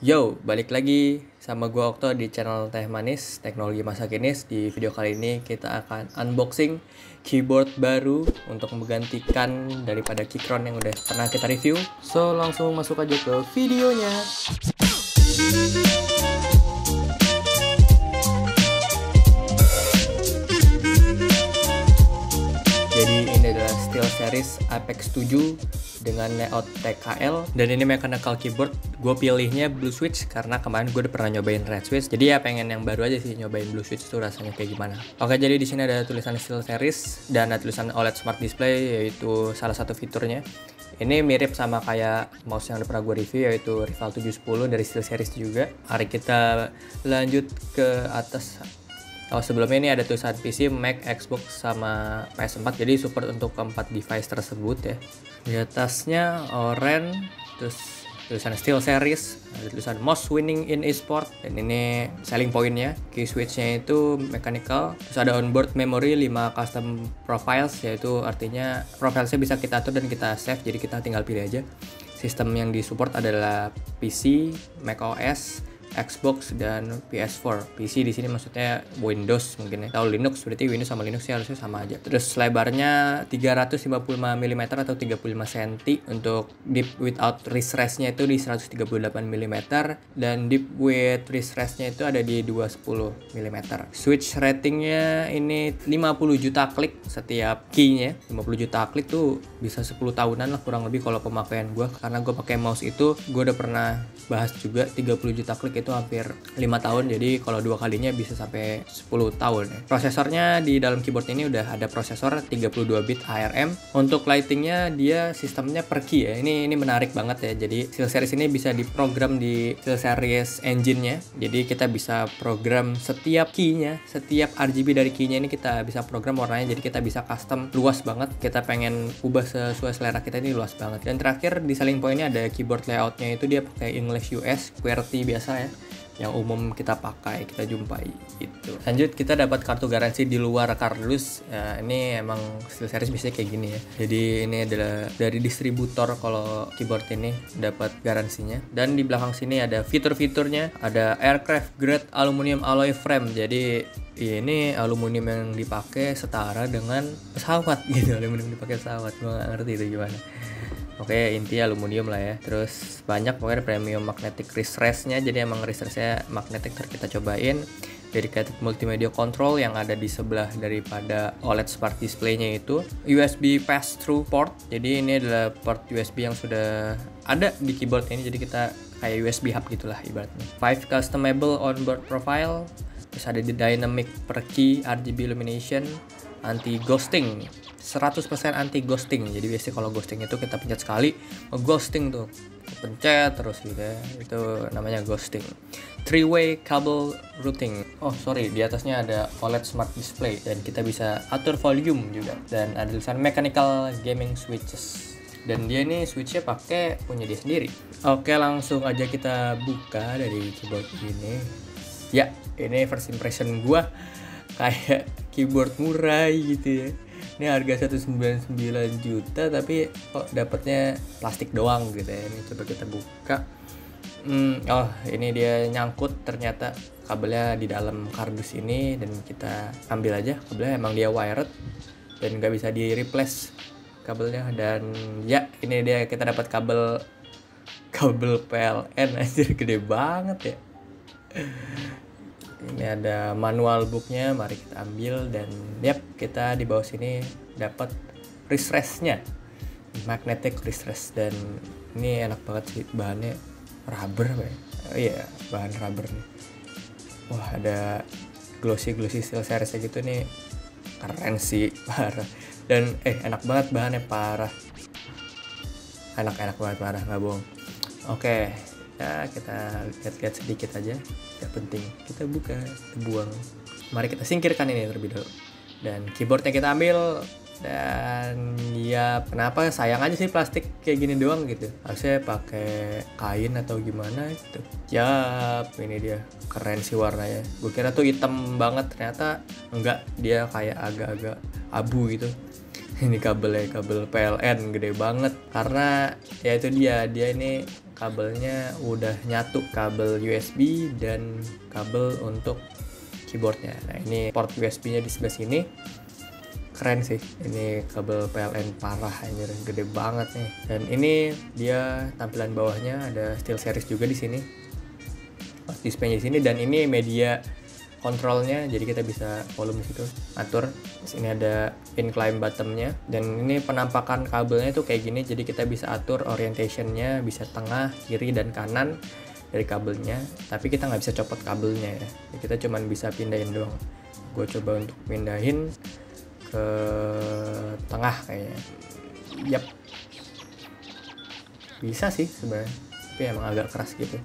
Yo, balik lagi sama gua Okto di channel Teh Manis, Teknologi Masa Kini. Di video kali ini kita akan unboxing keyboard baru untuk menggantikan daripada Keychron yang udah pernah kita review. So, langsung masuk aja ke videonya. Jadi ini adalah SteelSeries Apex 7 dengan layout TKL, dan ini mechanical keyboard. Gue pilihnya Blue Switch karena kemarin gue udah pernah nyobain Red Switch, jadi ya pengen yang baru aja sih, nyobain Blue Switch itu rasanya kayak gimana. Oke, jadi di sini ada tulisan SteelSeries dan ada tulisan OLED Smart Display, yaitu salah satu fiturnya. Ini mirip sama kayak mouse yang udah pernah gue review, yaitu Rival 710 dari SteelSeries juga. Mari kita lanjut ke atas. Oh, sebelumnya ini ada tulisan PC, Mac, Xbox, sama PS4, jadi support untuk keempat device tersebut ya. Di atasnya orange, terus tulisan SteelSeries, ada tulisan Most Winning in Esport, dan ini selling pointnya. Key switchnya itu mechanical, terus ada onboard memory 5 custom profiles, yaitu artinya profilesnya bisa kita atur dan kita save, jadi kita tinggal pilih aja. Sistem yang disupport adalah PC, macOS, Xbox, dan PS4. PC di sini maksudnya Windows mungkin ya. Kalau Linux berarti Windows sama Linux ya harusnya sama aja. Terus lebarnya 355 mm atau 35 cm. Untuk deep without refresh-nya itu di 138 mm, dan deep with refresh-nya itu ada di 210 mm. Switch ratingnya ini 50 juta klik setiap key-nya. 50 juta klik tuh bisa 10 tahunan lah kurang lebih kalau pemakaian gue, karena gue pakai mouse itu gue udah pernah bahas juga, 30 juta klik itu hampir 5 tahun, jadi kalau dua kalinya bisa sampai 10 tahun ya. Prosesornya di dalam keyboard ini udah ada prosesor 32 bit ARM. Untuk lightingnya dia sistemnya per key ya, ini menarik banget ya. Jadi SteelSeries ini bisa diprogram di SteelSeries engine-nya, jadi kita bisa program setiap key-nya, setiap RGB dari key-nya ini kita bisa program warnanya, jadi kita bisa custom luas banget. Kita pengen ubah sesuai selera kita, ini luas banget. Dan terakhir di selling point-nya ada keyboard layout-nya, itu dia pakai English US QWERTY biasa ya, yang umum kita pakai, kita jumpai gitu. Lanjut, kita dapat kartu garansi di luar kardus. Ya, ini emang SteelSeries biasanya kayak gini ya. Jadi ini adalah dari distributor kalau keyboard ini dapat garansinya. Dan di belakang sini ada fitur-fiturnya, ada aircraft grade aluminium alloy frame. Jadi ini aluminium yang dipakai setara dengan pesawat gitu. Aluminium dipakai pesawat, gue nggak ngerti itu gimana. Oke, intinya aluminium lah ya. Terus banyak pokoknya premium magnetic refresh-nya, jadi emang refresh-nya magnetic. Kita cobain dedicated multimedia control yang ada di sebelah daripada OLED Smart Display-nya itu. USB pass-through port, jadi ini adalah port USB yang sudah ada di keyboard ini, jadi kita kayak USB hub gitulah ibaratnya. 5 customable onboard profile, terus ada di dynamic per key RGB illumination, anti ghosting, 100% anti ghosting. Jadi biasanya kalau ghosting itu kita pencet sekali ghosting tuh, pencet terus gitu ya, itu namanya ghosting. 3-way cable routing. Oh sorry, di atasnya ada OLED Smart Display dan kita bisa atur volume juga, dan ada tulisan mechanical gaming switches, dan dia ini switchnya pakai punya dia sendiri. Oke, langsung aja kita buka dari keyboard ini. Ya, ini first impression gua kayak keyboard murah gitu ya. Ini harga 199 juta tapi kok dapatnya plastik doang gitu ya. Ini coba kita buka. Oh, ini dia nyangkut ternyata kabelnya di dalam kardus ini, dan kita ambil aja kabelnya. Emang dia wired dan nggak bisa di replace kabelnya. Dan ya, ini dia kita dapat kabel PLN anjir, gede banget ya. Ini ada manual booknya, mari kita ambil. Dan yap, kita di bawah sini dapat refresh-nya, magnetic refresh. Dan ini enak banget sih, bahannya rubber ya. Oh iya, bahan rubber nih. Wah, ada glossy SteelSeries gitu nih, keren sih, parah. Dan enak banget bahannya, parah. Enak banget, parah, nggak bohong. Oke, ya kita lihat-lihat sedikit aja, tidak penting. Kita buka, kita buang. Mari kita singkirkan ini terlebih dahulu. Dan keyboardnya kita ambil. Dan ya kenapa sayang aja sih plastik kayak gini doang gitu, harusnya pakai kain atau gimana gitu. Yap, ini dia, keren sih warnanya. Gue kira tuh hitam banget, ternyata enggak, dia kayak agak-agak abu gitu. Ini kabel PLN gede banget, karena ya itu dia ini kabelnya udah nyatu, kabel USB dan kabel untuk keyboardnya. Nah ini port USB-nya di sebelah sini. Keren sih, ini kabel PLN parah anjir, gede banget nih. Dan ini dia tampilan bawahnya ada SteelSeries juga di sini. Display-nya di sini, dan ini media kontrolnya, jadi kita bisa volume situ atur. Terus ini ada pin climb button-nya, dan ini penampakan kabelnya tuh kayak gini, jadi kita bisa atur orientation-nya, bisa tengah, kiri, dan kanan dari kabelnya. Tapi kita nggak bisa copot kabelnya ya, kita cuman bisa pindahin doang. Gue coba untuk pindahin ke tengah kayaknya. Yap, bisa sih sebenarnya, tapi emang agak keras gitu.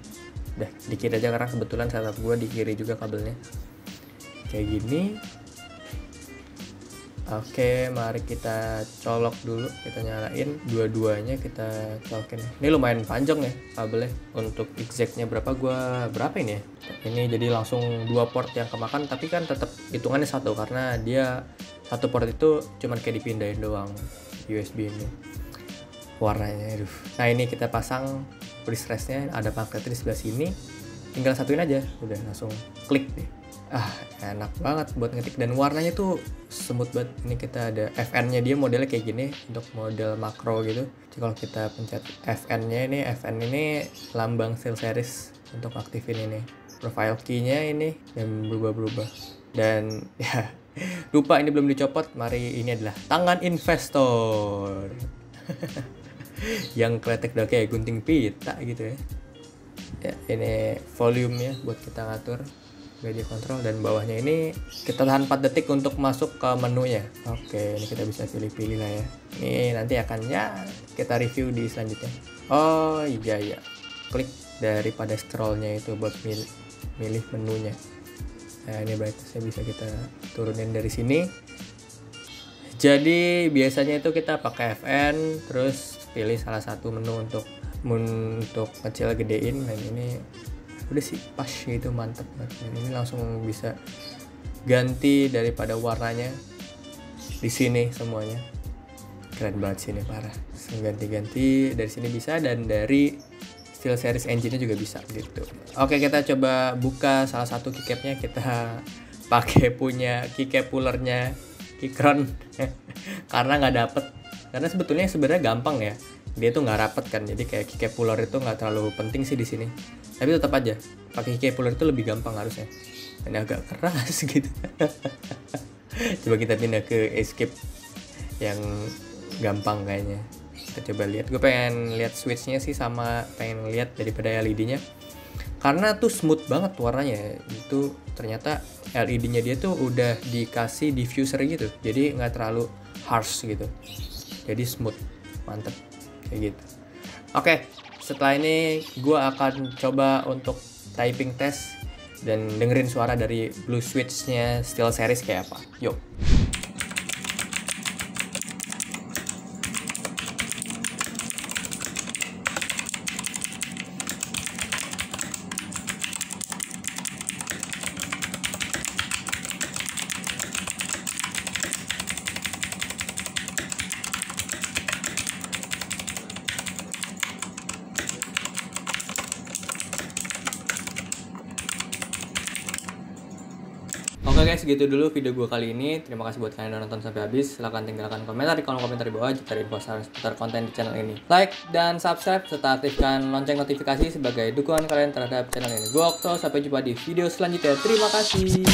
Udah dikit aja karena kebetulan setup gue di kiri juga kabelnya kayak gini. Oke, mari kita colok dulu, kita nyalain dua-duanya, kita colokin. Ini lumayan panjang ya kabelnya, untuk exactnya berapa ini ya. Ini jadi langsung 2 port yang kemakan, tapi kan tetap hitungannya satu karena dia satu port itu cuman kayak dipindahin doang USB ini. Warnanya aduh. Nah ini kita pasang wristretnya, ada magnetnya di sebelah sini, tinggal satuin aja, udah langsung klik deh. Enak banget buat ngetik, dan warnanya tuh smooth banget. Ini kita ada FN-nya, dia modelnya kayak gini untuk model makro gitu. Jadi kalau kita pencet FN-nya, FN ini lambang SteelSeries untuk aktifin ini. Profile key-nya ini yang berubah-berubah. Dan ya lupa ini belum dicopot. Mari, ini adalah tangan investor. Yang kletek udah kayak gunting pita gitu ya. Ya ini volume-nya buat kita ngatur media control, dan bawahnya ini kita tahan 4 detik untuk masuk ke menunya. Oke, ini kita bisa pilih-pilih lah ya. Ini nanti akan ya kita review di selanjutnya. Oh iya, klik daripada scrollnya itu buat milih menunya. Nah ini brightness-nya bisa kita turunin dari sini. Jadi biasanya itu kita pakai FN, terus pilih salah satu menu untuk kecil gedein, dan ini udah sih pas gitu, mantep banget. Dan ini langsung bisa ganti daripada warnanya di sini semuanya. Keren banget sih ini, parah. Ganti-ganti dari sini bisa, dan dari SteelSeries engine-nya juga bisa gitu. Oke, kita coba buka salah satu keycapnya. Kita pakai punya keycap pullernya Keychron karena nggak dapet. Karena sebetulnya sebenarnya gampang ya, dia tuh nggak rapet kan, jadi kayak keycap puller itu nggak terlalu penting sih di sini. Tapi tetap aja pakai keycap puller itu lebih gampang harusnya. Ini agak keras gitu. Coba kita pindah ke escape yang gampang kayaknya. Kita coba lihat. Gue pengen lihat switchnya sih, sama pengen lihat daripada LED-nya. Karena tuh smooth banget warnanya. Itu ternyata LED-nya dia tuh udah dikasih diffuser gitu, jadi nggak terlalu harsh gitu. Jadi smooth, mantep kayak gitu. Oke, setelah ini gue akan coba untuk typing test dan dengerin suara dari blue switch-nya SteelSeries kayak apa. Yuk. Oke guys, segitu dulu video gue kali ini. Terima kasih buat kalian yang udah nonton sampai habis. Silahkan tinggalkan komentar di kolom komentar di bawah jika ada info seputar konten di channel ini. Like dan subscribe serta aktifkan lonceng notifikasi sebagai dukungan kalian terhadap channel ini. Gue Okto, sampai jumpa di video selanjutnya. Terima kasih.